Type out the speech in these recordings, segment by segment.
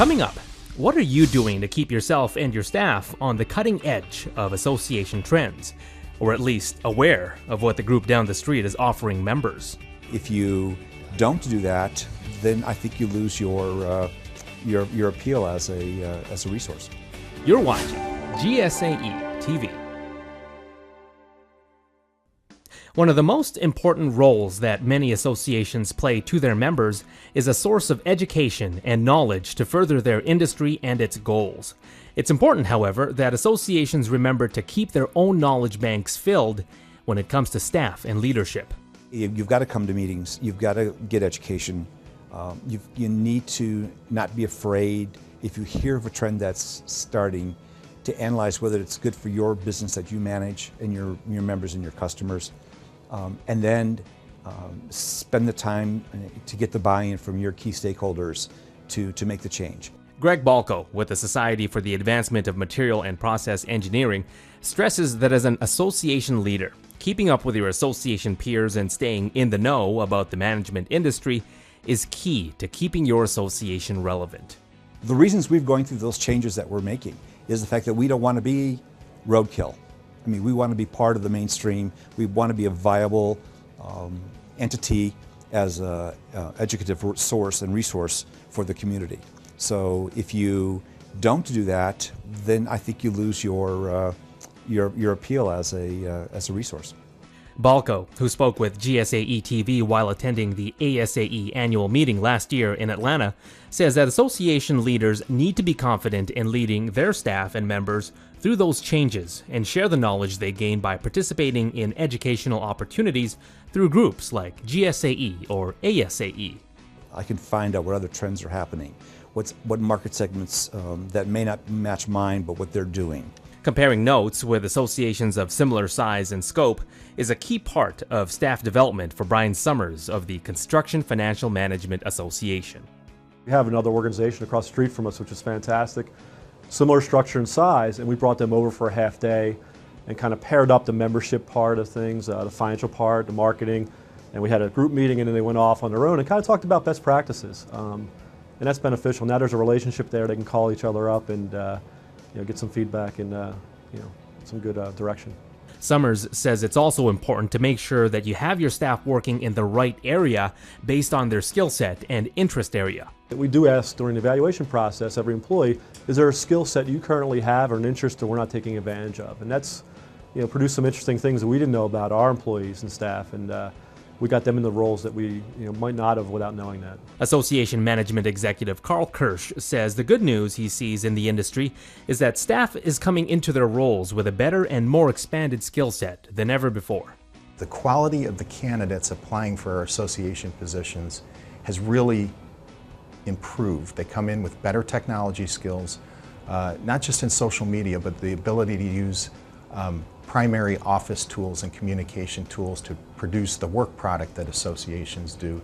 Coming up, what are you doing to keep yourself and your staff on the cutting edge of association trends, or at least aware of what the group down the street is offering members? If you don't do that, then I think you lose your appeal as a resource. You're watching GSAE TV. One of the most important roles that many associations play to their members is a source of education and knowledge to further their industry and its goals. It's important, however, that associations remember to keep their own knowledge banks filled when it comes to staff and leadership. You've got to come to meetings, you've got to get education, you need to not be afraid if you hear of a trend that's starting to analyze whether it's good for your business that you manage and your members and your customers. And then spend the time to get the buy-in from your key stakeholders to make the change. Greg Balco with the Society for the Advancement of Material and Process Engineering stresses that as an association leader, keeping up with your association peers and staying in the know about the management industry is key to keeping your association relevant. The reasons we're going through those changes that we're making is the fact that we don't want to be roadkill. I mean, we want to be part of the mainstream. We want to be a viable entity as an educative source and resource for the community. So if you don't do that, then I think you lose your appeal as a resource. Balco, who spoke with GSAE TV while attending the ASAE annual meeting last year in Atlanta, says that association leaders need to be confident in leading their staff and members through those changes and share the knowledge they gain by participating in educational opportunities through groups like GSAE or ASAE. I can find out what other trends are happening, what market segments that may not match mine, but what they're doing. Comparing notes with associations of similar size and scope is a key part of staff development for Brian Summers of the Construction Financial Management Association. We have another organization across the street from us, which is fantastic. Similar structure and size, and we brought them over for a half day and kind of paired up the membership part of things, the financial part, the marketing, and we had a group meeting and then they went off on their own and kind of talked about best practices. And that's beneficial. Now there's a relationship there, they can call each other up and get some feedback and some good direction. Summers says it's also important to make sure that you have your staff working in the right area based on their skill set and interest area. We do ask during the evaluation process, every employee, is there a skill set you currently have or an interest that we're not taking advantage of? And that's produced some interesting things that we didn't know about our employees and staff, and we got them in the roles that we might not have without knowing that. Association Management Executive Carl Kirsch says the good news he sees in the industry is that staff is coming into their roles with a better and more expanded skill set than ever before. The quality of the candidates applying for our association positions has really improved. They come in with better technology skills, not just in social media, but the ability to use primary office tools and communication tools to produce the work product that associations do.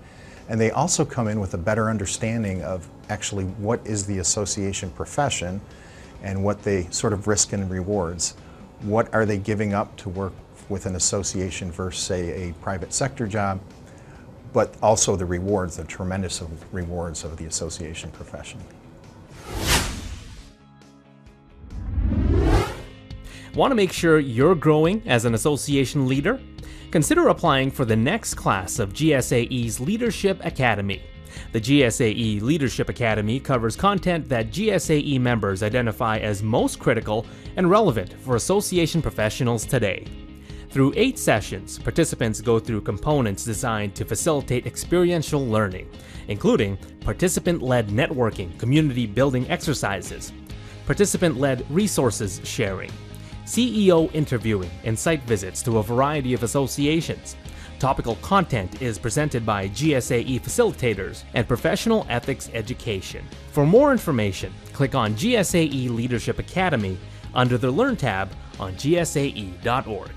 And they also come in with a better understanding of actually what is the association profession and what they sort of risk and rewards. What are they giving up to work with an association versus, say, a private sector job, but also the rewards, the tremendous rewards of the association profession. Want to make sure you're growing as an association leader? Consider applying for the next class of GSAE's Leadership Academy. The GSAE Leadership Academy covers content that GSAE members identify as most critical and relevant for association professionals today. Through 8 sessions, participants go through components designed to facilitate experiential learning, including participant-led networking, community building exercises, participant-led resources sharing, CEO interviewing, and site visits to a variety of associations. Topical content is presented by GSAE facilitators and professional ethics education. For more information, click on GSAE Leadership Academy under the Learn tab on gsae.org.